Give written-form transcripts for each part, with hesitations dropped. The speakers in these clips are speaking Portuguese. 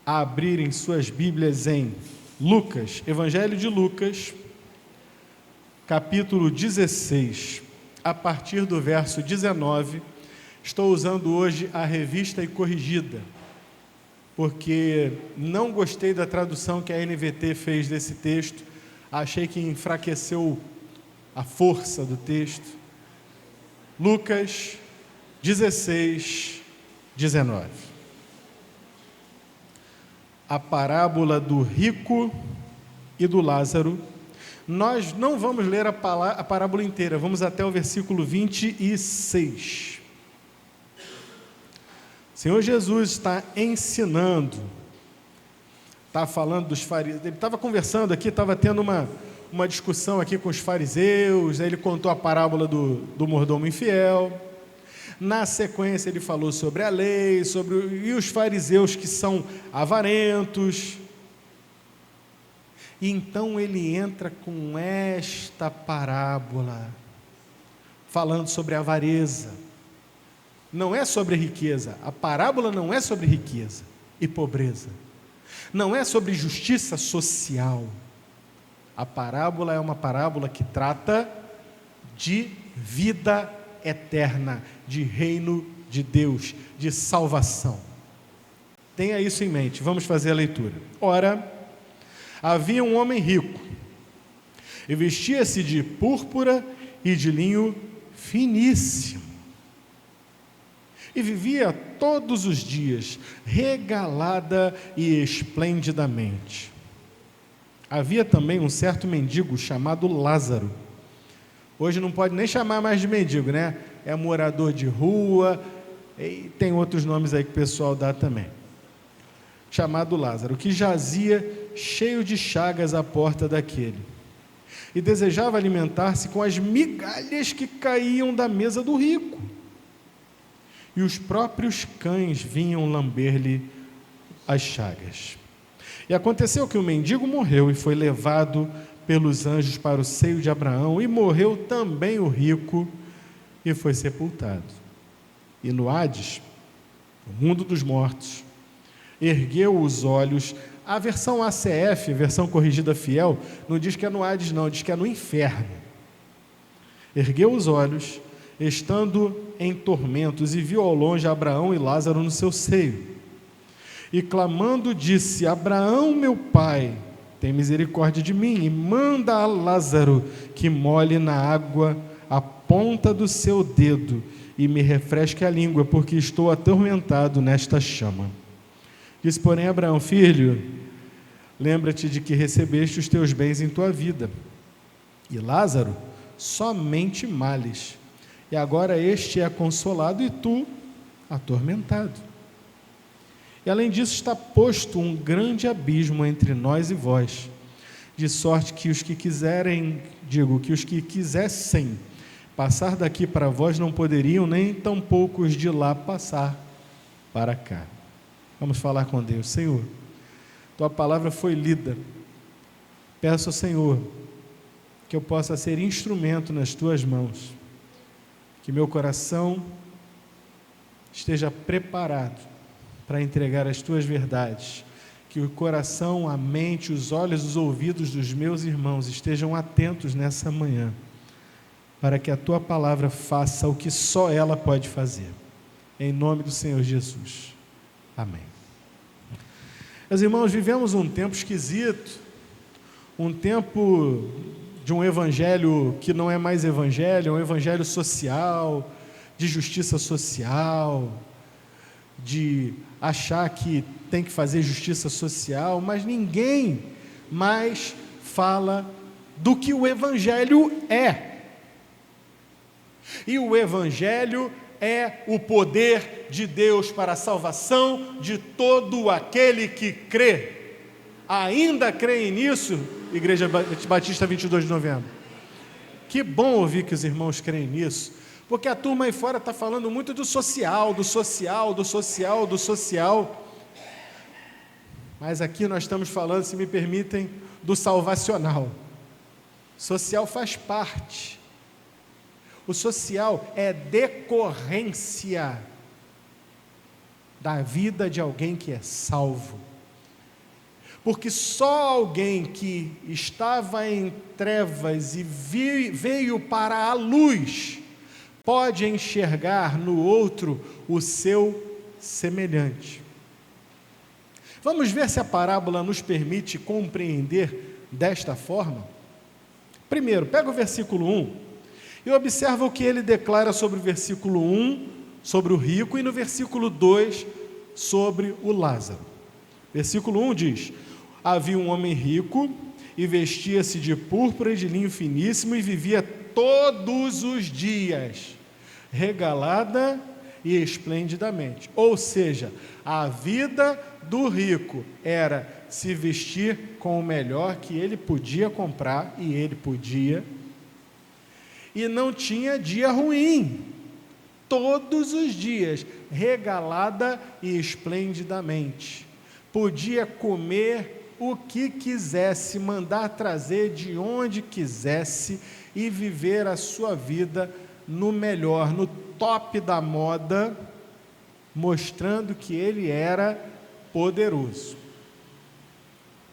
a abrirem suas Bíblias em Lucas, Evangelho de Lucas, capítulo 16, a partir do verso 19. Estou usando hoje a Revista e Corrigida, porque não gostei da tradução que a NVT fez desse texto, achei que enfraqueceu a força do texto. Lucas 16, 19. A parábola do rico e do Lázaro. Nós não vamos ler a parábola inteira, vamos até o versículo 26. O Senhor Jesus está ensinando, está falando dos fariseus, ele estava conversando aqui, estava tendo uma discussão aqui com os fariseus, aí ele contou a parábola do mordomo infiel. Na sequência ele falou sobre a lei, e os fariseus que são avarentos. E então ele entra com esta parábola, falando sobre a avareza. Não é sobre riqueza, a parábola não é sobre riqueza e pobreza. Não é sobre justiça social. A parábola é uma parábola que trata de vida eterna, de reino de Deus, de salvação. Tenha isso em mente, vamos fazer a leitura. Ora, havia um homem rico, e vestia-se de púrpura e de linho finíssimo, e vivia todos os dias regalada e esplendidamente. Havia também um certo mendigo chamado Lázaro. Hoje não pode nem chamar mais de mendigo, né? É morador de rua, e tem outros nomes aí que o pessoal dá também. Chamado Lázaro, que jazia cheio de chagas à porta daquele, e desejava alimentar-se com as migalhas que caíam da mesa do rico. E os próprios cães vinham lamber-lhe as chagas. E aconteceu que o mendigo morreu e foi levado pelos anjos para o seio de Abraão, e morreu também o rico e foi sepultado. E no Hades, o mundo dos mortos, ergueu os olhos. A versão ACF, versão corrigida fiel, não diz que é no Hades não, diz que é no inferno. Ergueu os olhos, estando em tormentos, e viu ao longe Abraão e Lázaro no seu seio. E clamando disse: Abraão, meu pai, tem misericórdia de mim, e manda a Lázaro que molhe na água a ponta do seu dedo e me refresque a língua, porque estou atormentado nesta chama. Disse, porém, Abraão: filho, lembra-te de que recebeste os teus bens em tua vida, e Lázaro somente males, e agora este é consolado e tu atormentado. E além disso está posto um grande abismo entre nós e vós, de sorte que os que quisessem passar daqui para vós não poderiam, nem tampouco os de lá passar para cá. Vamos falar com Deus. Senhor, tua palavra foi lida. Peço ao Senhor que eu possa ser instrumento nas tuas mãos, que meu coração esteja preparado para entregar as tuas verdades, que o coração, a mente, os olhos, os ouvidos dos meus irmãos estejam atentos nessa manhã, para que a tua palavra faça o que só ela pode fazer. Em nome do Senhor Jesus. Amém. Meus irmãos, vivemos um tempo esquisito, um tempo de um evangelho que não é mais evangelho, é um evangelho social, de justiça social, de achar que tem que fazer justiça social, mas ninguém mais fala do que o evangelho é. E o evangelho é o poder de Deus para a salvação de todo aquele que crê. Ainda creem nisso, Igreja Batista 22 de novembro? Que bom ouvir que os irmãos creem nisso, porque a turma aí fora está falando muito do social, do social, do social, do social. Mas aqui nós estamos falando, se me permitem, do salvacional. Social faz parte. O social é decorrência da vida de alguém que é salvo. porque só alguém que estava em trevas e veio para a luz pode enxergar no outro o seu semelhante. Vamos ver se a parábola nos permite compreender desta forma? Primeiro, pega o versículo 1 e observa o que ele declara sobre o versículo 1, sobre o rico, e no versículo 2, sobre o Lázaro. Versículo 1 diz: havia um homem rico e vestia-se de púrpura e de linho finíssimo e vivia todos os dias regalada e esplendidamente. Ou seja, a vida do rico era se vestir com o melhor que ele podia comprar, e ele podia, e não tinha dia ruim, todos os dias, regalada e esplendidamente, podia comer o que quisesse, mandar trazer de onde quisesse, e viver a sua vida no melhor, no top da moda, mostrando que ele era poderoso.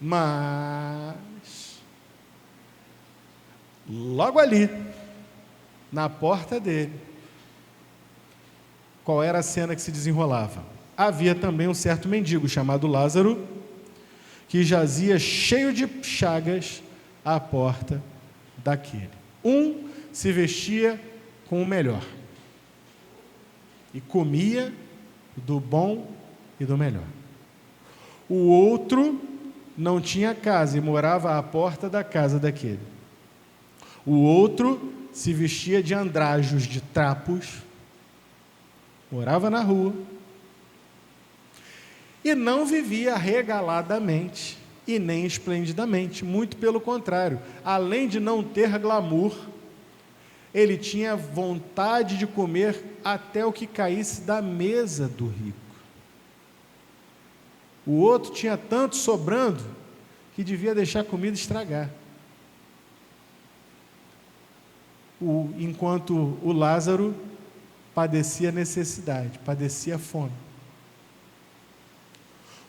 Mas, logo ali, na porta dele, qual era a cena que se desenrolava? Havia também um certo mendigo chamado Lázaro, que jazia cheio de chagas à porta daquele. Um se vestia com o melhor e comia do bom e do melhor. O outro não tinha casa e morava à porta da casa daquele. O outro se vestia de andrajos, de trapos, morava na rua e não vivia regaladamente e nem esplendidamente, muito pelo contrário. Além de não ter glamour, ele tinha vontade de comer até o que caísse da mesa do rico. O outro tinha tanto sobrando que devia deixar a comida estragar. Enquanto o Lázaro padecia necessidade, padecia fome.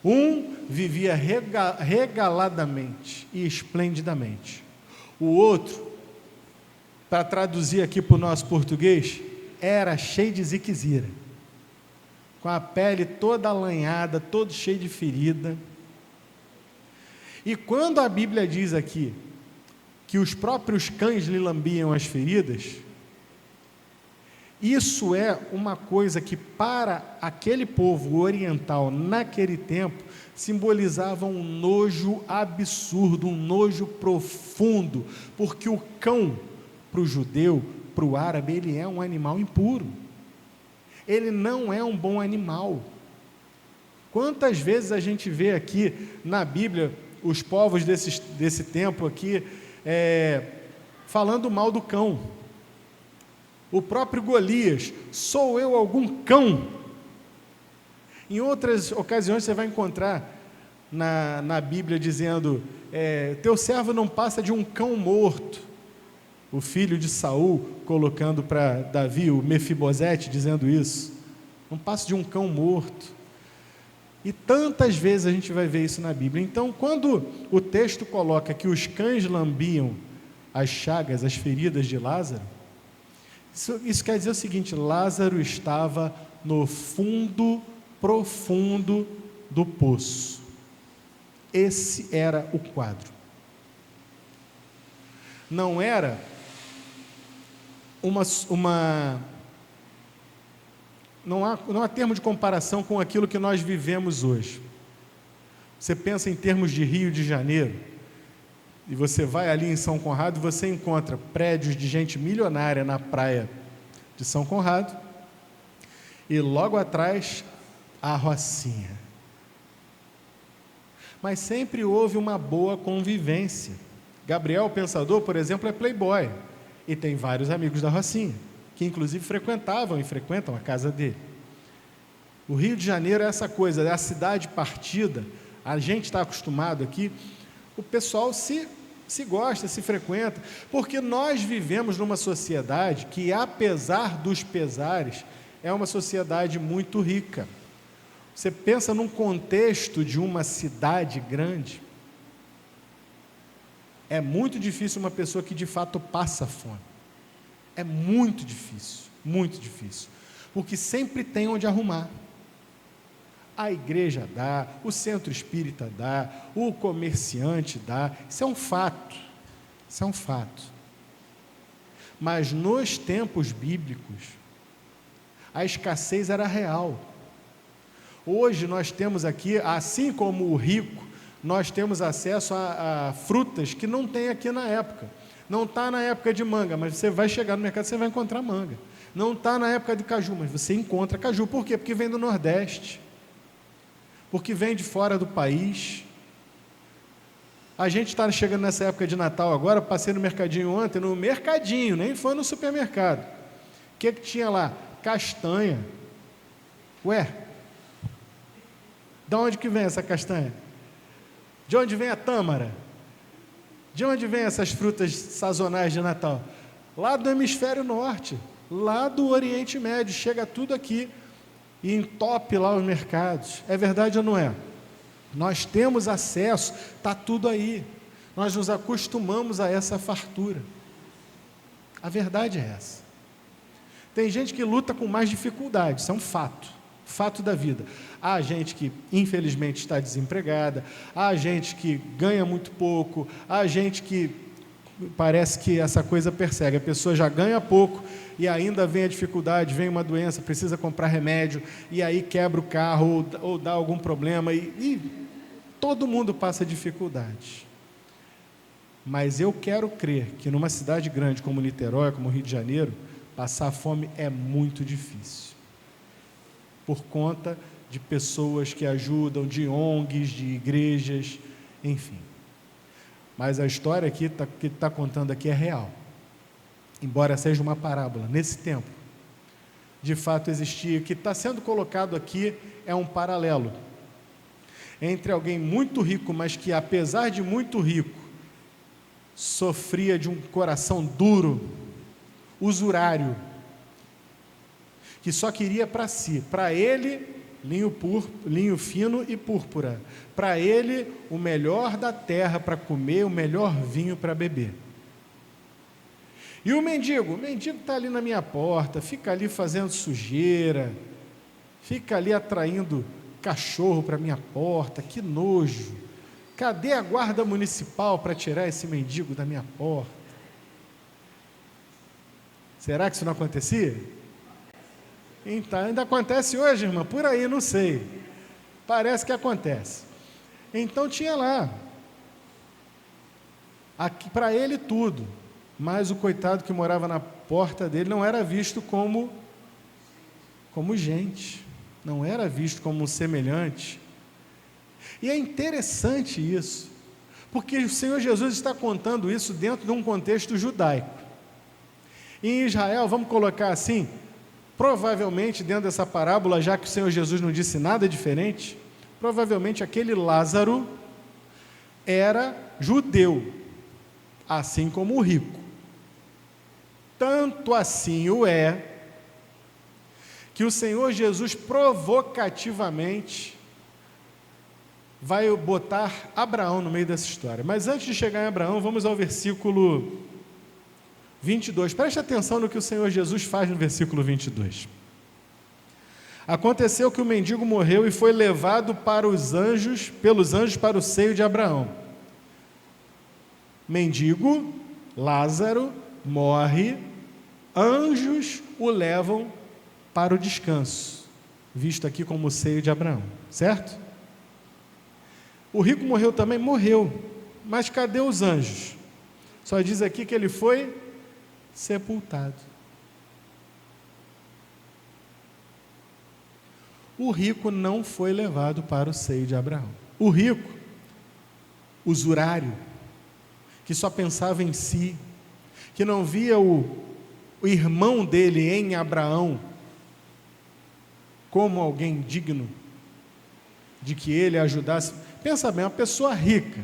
Um vivia regaladamente e esplendidamente. O outro, para traduzir aqui para o nosso português, era cheio de ziquezira, com a pele toda alanhada, todo cheio de ferida. E quando a Bíblia diz aqui que os próprios cães lhe lambiam as feridas, isso é uma coisa que para aquele povo oriental naquele tempo simbolizava um nojo absurdo, um nojo profundo, porque o cão, para o judeu, para o árabe, ele é um animal impuro, ele não é um bom animal. Quantas vezes a gente vê aqui na Bíblia os povos desse tempo aqui falando mal do cão? O próprio Golias: sou eu algum cão? Em outras ocasiões você vai encontrar na Bíblia dizendo: teu servo não passa de um cão morto. O filho de Saul colocando para Davi, o Mefibosete, dizendo isso: não passa de um cão morto. E tantas vezes a gente vai ver isso na Bíblia. Então, quando o texto coloca que os cães lambiam as chagas, as feridas de Lázaro, isso quer dizer o seguinte: Lázaro estava no fundo profundo do poço. Esse era o quadro. Não era não há termo de comparação com aquilo que nós vivemos hoje. Você pensa em termos de Rio de Janeiro, e você vai ali em São Conrado e você encontra prédios de gente milionária na praia de São Conrado, e logo atrás a Rocinha. Mas sempre houve uma boa convivência. Gabriel, o pensador, por exemplo, é playboy, e tem vários amigos da Rocinha, que inclusive frequentavam e frequentam a casa dele. O Rio de Janeiro é essa coisa, é a cidade partida. A gente está acostumado aqui, o pessoal se gosta, se frequenta, porque nós vivemos numa sociedade que, apesar dos pesares, é uma sociedade muito rica. Você pensa num contexto de uma cidade grande, É muito difícil uma pessoa que de fato passa fome. É muito difícil, porque sempre tem onde arrumar. A igreja dá, o centro espírita dá, o comerciante dá, isso é um fato, Mas nos tempos bíblicos, a escassez era real. Hoje nós temos aqui, assim como o rico, nós temos acesso a frutas que não tem aqui na época. Não está na época de manga, mas você vai chegar no mercado, você vai encontrar manga. Não está na época de caju, mas você encontra caju. Por quê? Porque vem do Nordeste. Porque vem de fora do país. A gente está chegando nessa época de Natal agora, passei no mercadinho ontem, no mercadinho, nem foi no supermercado. O que tinha lá? Castanha. Ué, de onde que vem essa castanha? De onde vem a tâmara? De onde vem essas frutas sazonais de Natal? Lá do hemisfério norte, lá do Oriente Médio, chega tudo aqui e entope lá os mercados. É verdade ou não é? Nós temos acesso, está tudo aí. Nós nos acostumamos a essa fartura. A verdade é essa. Tem gente que luta com mais dificuldade, isso é um fato da vida. Há gente que infelizmente está desempregada, há gente que ganha muito pouco, há gente que parece que essa coisa persegue, a pessoa já ganha pouco e ainda vem a dificuldade, vem uma doença, precisa comprar remédio e aí quebra o carro ou dá algum problema e todo mundo passa dificuldade. Mas eu quero crer que numa cidade grande como Niterói, como Rio de Janeiro, passar fome é muito difícil, por conta de pessoas que ajudam, de ONGs, de igrejas, enfim. Mas a história aqui que está contando aqui é real. Embora seja uma parábola, nesse tempo, de fato existia. O que está sendo colocado aqui é um paralelo entre alguém muito rico, mas que apesar de muito rico, sofria de um coração duro, usurário, que só queria para si, para ele, linho fino e púrpura, para ele, o melhor da terra para comer, o melhor vinho para beber. E o mendigo está ali na minha porta, fica ali fazendo sujeira, fica ali atraindo cachorro para minha porta, que nojo. Cadê a guarda municipal para tirar esse mendigo da minha porta? Será que isso não acontecia? Então, ainda acontece hoje, irmã, por aí, não sei. Parece que acontece. Então tinha lá, para ele tudo, mas o coitado que morava na porta dele não era visto como gente, não era visto como um semelhante. E é interessante isso, porque o Senhor Jesus está contando isso dentro de um contexto judaico. Em Israel, vamos colocar assim, provavelmente dentro dessa parábola, já que o Senhor Jesus não disse nada diferente, provavelmente aquele Lázaro era judeu, assim como o rico. Tanto assim o é, que o Senhor Jesus provocativamente vai botar Abraão no meio dessa história. Mas antes de chegar em Abraão, vamos ao versículo 22. Preste atenção no que o Senhor Jesus faz no versículo 22. Aconteceu que o mendigo morreu e foi levado pelos anjos para o seio de Abraão. Mendigo, Lázaro, morre, anjos o levam para o descanso, visto aqui como o seio de Abraão, certo? O rico morreu também? Morreu, mas cadê os anjos? Só diz aqui que ele foi sepultado. O rico não foi levado para o seio de Abraão. O rico, usurário, que só pensava em si, que não via o irmão dele em Abraão como alguém digno de que ele ajudasse. Pensa bem, uma pessoa rica,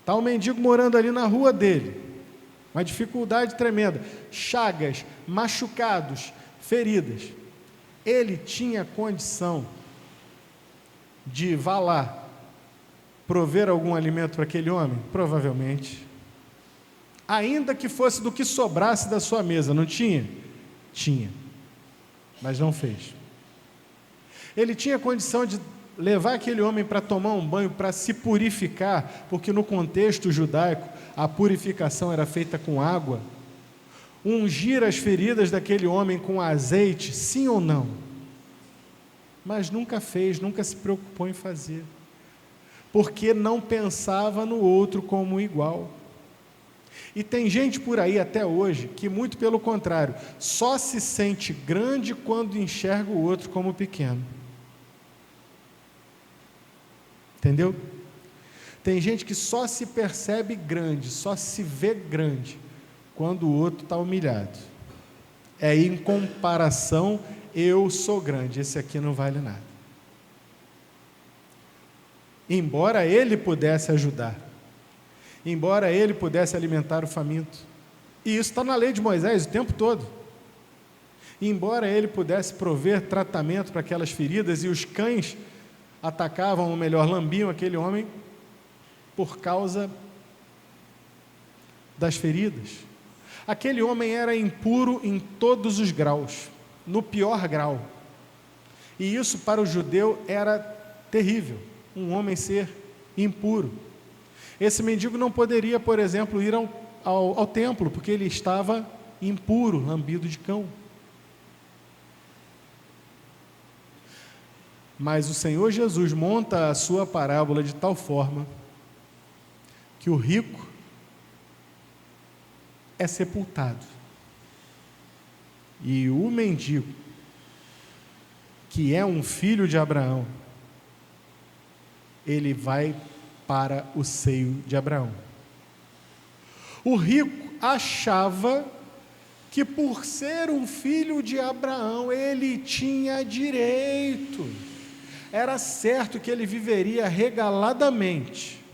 está um mendigo morando ali na rua dele, uma dificuldade tremenda, chagas, machucados, feridas. Ele tinha condição de, vá lá, prover algum alimento para aquele homem? Provavelmente. Ainda que fosse do que sobrasse da sua mesa, não tinha? Tinha, mas não fez. Ele tinha condição de levar aquele homem para tomar um banho, para se purificar, porque no contexto judaico a purificação era feita com água, ungir as feridas daquele homem com azeite, sim ou não? Mas nunca fez, nunca se preocupou em fazer, porque não pensava no outro como igual. E tem gente por aí até hoje que, muito pelo contrário, só se sente grande quando enxerga o outro como pequeno. Entendeu? Tem gente que só se percebe grande, só se vê grande quando o outro está humilhado. Em comparação, eu sou grande, esse aqui não vale nada. Embora ele pudesse ajudar, embora ele pudesse alimentar o faminto, e isso está na lei de Moisés o tempo todo, embora ele pudesse prover tratamento para aquelas feridas, e os cães atacavam, ou melhor, lambiam aquele homem por causa das feridas. Aquele homem era impuro em todos os graus, no pior grau, e isso para o judeu era terrível, um homem ser impuro. Esse mendigo não poderia, por exemplo, ir ao templo, porque ele estava impuro, lambido de cão. Mas o Senhor Jesus monta a sua parábola de tal forma que o rico é sepultado e o mendigo, que é um filho de Abraão, ele vai para o seio de Abraão. O rico achava que, por ser um filho de Abraão, ele tinha direito, era certo que ele viveria regaladamente,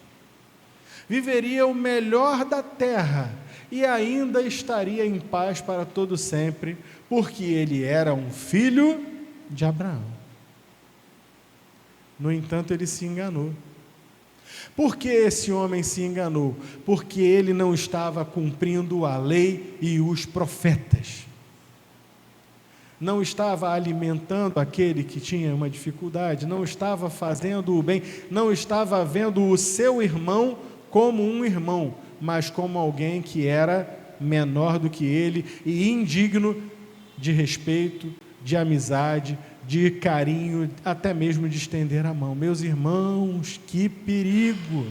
viveria o melhor da terra e ainda estaria em paz para todo sempre, porque ele era um filho de Abraão. No entanto, ele se enganou. Por que esse homem se enganou? Porque ele não estava cumprindo a lei e os profetas. Não estava alimentando aquele que tinha uma dificuldade, não estava fazendo o bem, não estava vendo o seu irmão como um irmão, mas como alguém que era menor do que ele e indigno de respeito, de amizade, de carinho, até mesmo de estender a mão. Meus irmãos, que perigo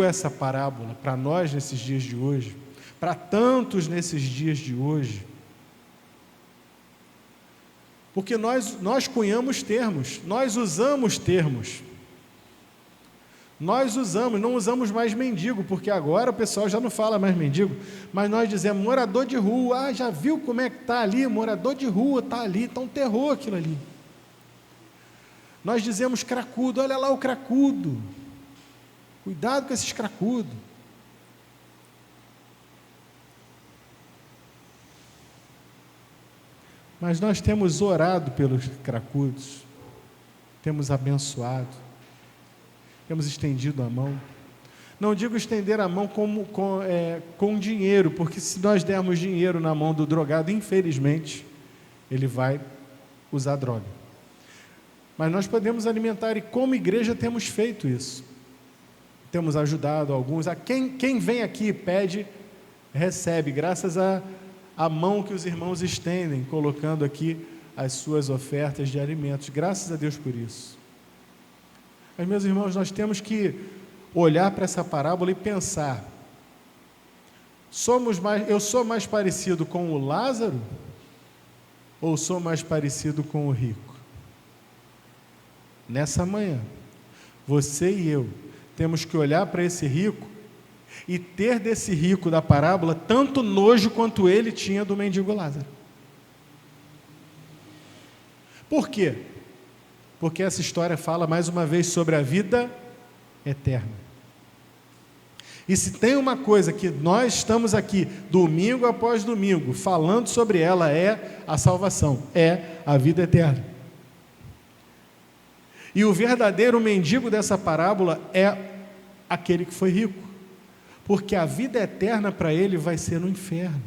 essa parábola para nós nesses dias de hoje, para tantos nesses dias de hoje, porque nós cunhamos termos, nós usamos termos, não usamos mais mendigo, porque agora o pessoal já não fala mais mendigo, mas nós dizemos morador de rua. Já viu como é que está ali? Morador de rua está ali, está um terror aquilo ali. Nós dizemos cracudo, olha lá o cracudo, cuidado com esses cracudos. Mas nós temos orado pelos cracudos, temos abençoado, temos estendido a mão. Não digo estender a mão com dinheiro, porque se nós dermos dinheiro na mão do drogado, infelizmente, ele vai usar droga. Mas nós podemos alimentar, e como igreja temos feito isso. Temos ajudado alguns. Quem vem aqui e pede, recebe, graças a mão que os irmãos estendem, colocando aqui as suas ofertas de alimentos. Graças a Deus por isso. Mas, meus irmãos, nós temos que olhar para essa parábola e pensar: eu sou mais parecido com o Lázaro ou sou mais parecido com o rico? Nessa manhã, você e eu temos que olhar para esse rico e ter desse rico da parábola tanto nojo quanto ele tinha do mendigo Lázaro. Por quê? Porque essa história fala mais uma vez sobre a vida eterna. E se tem uma coisa que nós estamos aqui domingo após domingo falando sobre ela, é a salvação, é a vida eterna. E o verdadeiro mendigo dessa parábola é aquele que foi rico, porque a vida eterna para ele vai ser no inferno.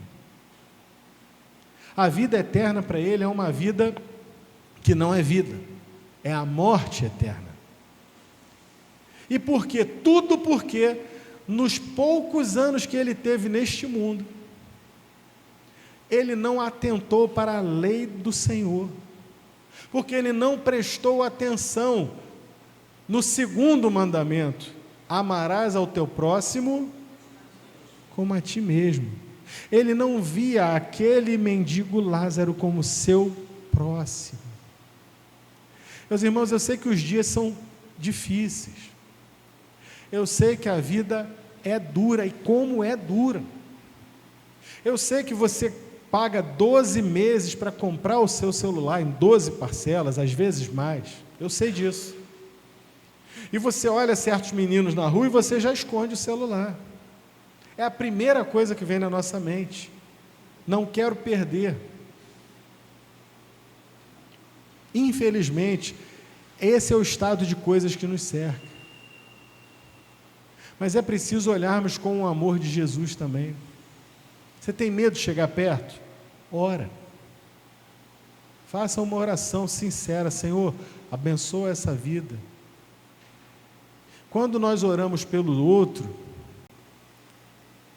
A vida eterna para ele é uma vida que não é vida, é a morte eterna. E por quê? Tudo porque nos poucos anos que ele teve neste mundo, ele não atentou para a lei do Senhor, porque ele não prestou atenção no segundo mandamento: amarás ao teu próximo como a ti mesmo. Ele não via aquele mendigo Lázaro como seu próximo. Meus irmãos, eu sei que os dias são difíceis, eu sei que a vida é dura, e como é dura. Eu sei que você paga 12 meses para comprar o seu celular em 12 parcelas, às vezes mais, eu sei disso. E você olha certos meninos na rua e você já esconde o celular. É a primeira coisa que vem na nossa mente: não quero perder. Infelizmente, esse é o estado de coisas que nos cerca. Mas é preciso olharmos com o amor de Jesus também. Você tem medo de chegar perto? Ora. Faça uma oração sincera: Senhor, abençoa essa vida. Quando nós oramos pelo outro,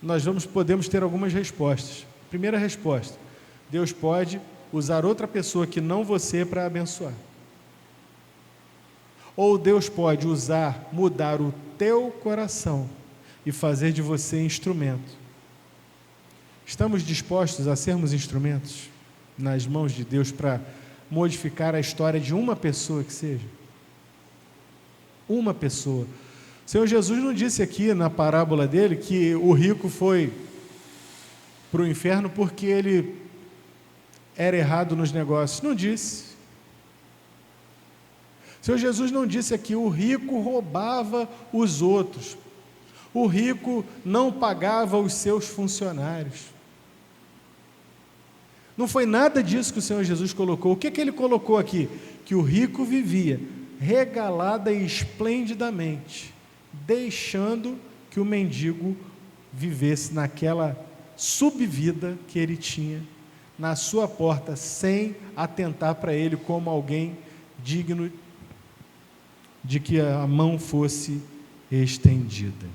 nós podemos ter algumas respostas. Primeira resposta: Deus pode usar outra pessoa que não você para abençoar. Ou Deus pode mudar o teu coração e fazer de você instrumento. Estamos dispostos a sermos instrumentos nas mãos de Deus para modificar a história de uma pessoa que seja? Uma pessoa. O Senhor Jesus não disse aqui na parábola dele que o rico foi para o inferno porque ele era errado nos negócios. Não disse. O Senhor Jesus não disse aqui: o rico roubava os outros, o rico não pagava os seus funcionários. Não foi nada disso que o Senhor Jesus colocou. O que ele colocou aqui? Que o rico vivia regalada e esplendidamente, deixando que o mendigo vivesse naquela subvida que ele tinha na sua porta, sem atentar para ele como alguém digno de que a mão fosse estendida.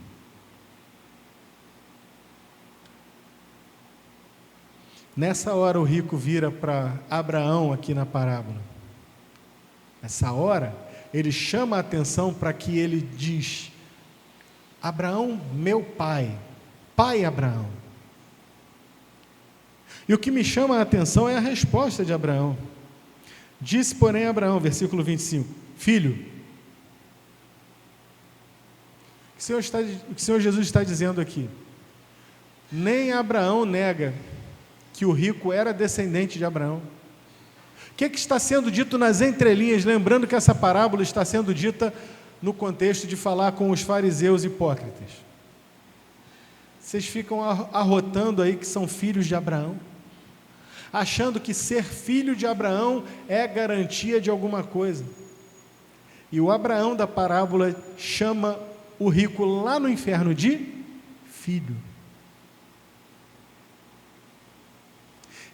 Nessa hora o rico vira para Abraão aqui na parábola. Nessa hora ele chama a atenção para que ele diz: Abraão, meu pai, pai Abraão. E o que me chama a atenção é a resposta de Abraão. Disse, porém, Abraão, versículo 25: Filho, o que o Senhor Jesus está dizendo aqui? Nem Abraão nega que o rico era descendente de Abraão. O que está sendo dito nas entrelinhas? Lembrando que essa parábola está sendo dita no contexto de falar com os fariseus hipócritas. Vocês ficam arrotando aí que são filhos de Abraão, achando que ser filho de Abraão é garantia de alguma coisa. E o Abraão da parábola chama o rico lá no inferno de filho.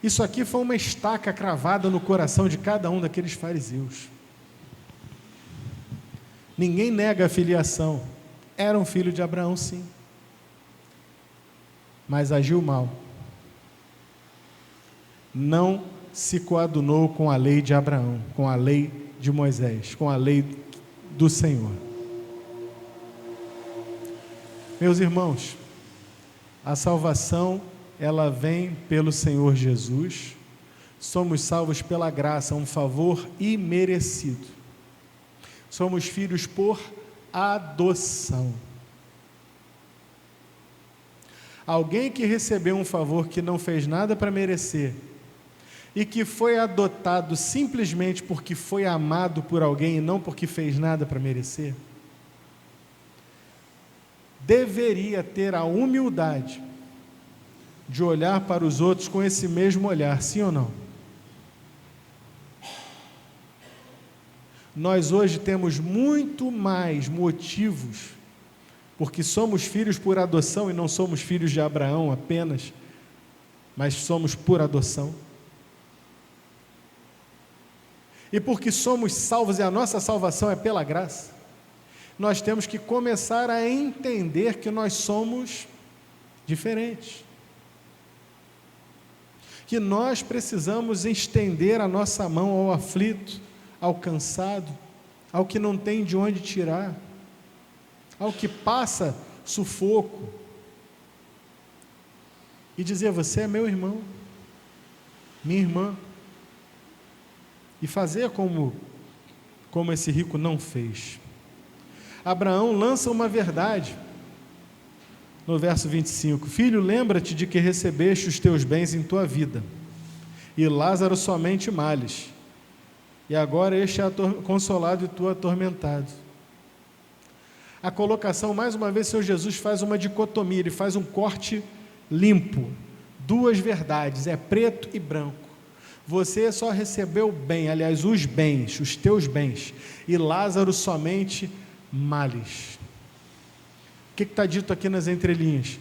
Isso aqui foi uma estaca cravada no coração de cada um daqueles fariseus. Ninguém nega a filiação. Era um filho de Abraão, sim, mas agiu mal. Não se coadunou com a lei de Abraão, com a lei de Moisés, com a lei do Senhor. Meus irmãos, a salvação, ela vem pelo Senhor Jesus. Somos salvos pela graça, um favor imerecido. Somos filhos por adoção. Alguém que recebeu um favor que não fez nada para merecer e que foi adotado simplesmente porque foi amado por alguém e não porque fez nada para merecer, deveria ter a humildade de olhar para os outros com esse mesmo olhar, sim ou não? Nós hoje temos muito mais motivos, porque somos filhos por adoção e não somos filhos de Abraão apenas, mas somos por adoção. E porque somos salvos e a nossa salvação é pela graça, nós temos que começar a entender que nós somos diferentes. Que nós precisamos estender a nossa mão ao aflito, ao cansado, ao que não tem de onde tirar, ao que passa sufoco, e dizer: você é meu irmão, minha irmã, e fazer como esse rico não fez. Abraão lança uma verdade no verso 25: filho, lembra-te de que recebeste os teus bens em tua vida, e Lázaro somente males, e agora este é consolado e tu atormentado. A colocação, mais uma vez, o Senhor Jesus faz uma dicotomia, ele faz um corte limpo, duas verdades, é preto e branco. Você só recebeu bem, aliás, os bens, os teus bens, e Lázaro somente males. O que está dito aqui nas entrelinhas?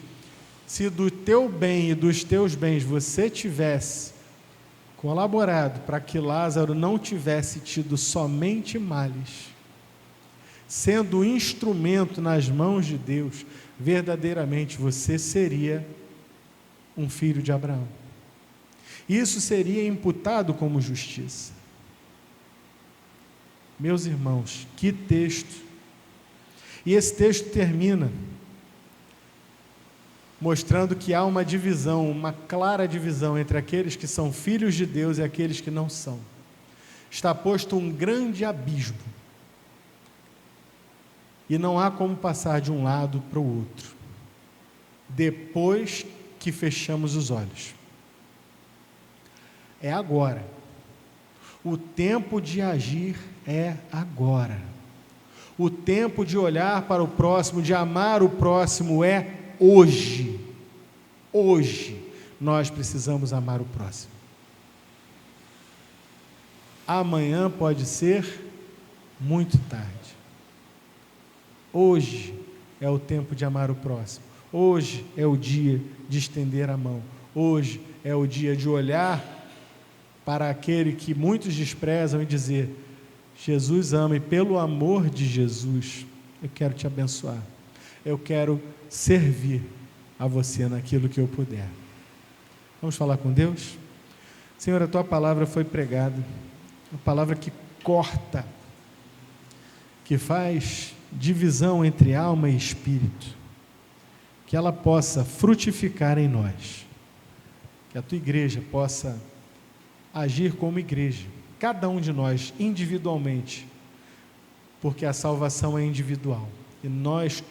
Se do teu bem e dos teus bens você tivesse colaborado para que Lázaro não tivesse tido somente males, sendo instrumento nas mãos de Deus, verdadeiramente você seria um filho de Abraão. Isso seria imputado como justiça. Meus irmãos, que texto! E esse texto termina mostrando que há uma divisão, uma clara divisão entre aqueles que são filhos de Deus e aqueles que não são. Está posto um grande abismo. E não há como passar de um lado para o outro, depois que fechamos os olhos. É agora. O tempo de agir é agora. O tempo de olhar para o próximo, de amar o próximo é hoje. Hoje nós precisamos amar o próximo. Amanhã pode ser muito tarde. Hoje é o tempo de amar o próximo. Hoje é o dia de estender a mão. Hoje é o dia de olhar para aquele que muitos desprezam e dizer: Jesus ama, e pelo amor de Jesus eu quero te abençoar, eu quero servir a você naquilo que eu puder. Vamos falar com Deus? Senhor, a tua palavra foi pregada, uma palavra que corta, que faz divisão entre alma e espírito, que ela possa frutificar em nós, que a tua igreja possa agir como igreja, cada um de nós individualmente, porque a salvação é individual, e nós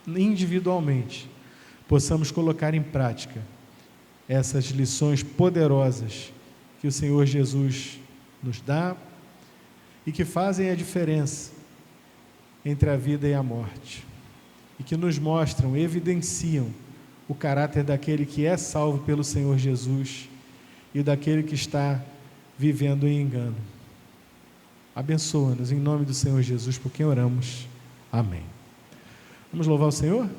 individualmente possamos colocar em prática essas lições poderosas que o Senhor Jesus nos dá e que fazem a diferença entre a vida e a morte, e que nos mostram, evidenciam o caráter daquele que é salvo pelo Senhor Jesus e daquele que está vivendo em engano. Abençoa-nos em nome do Senhor Jesus, por quem oramos. Amém. Vamos louvar o Senhor?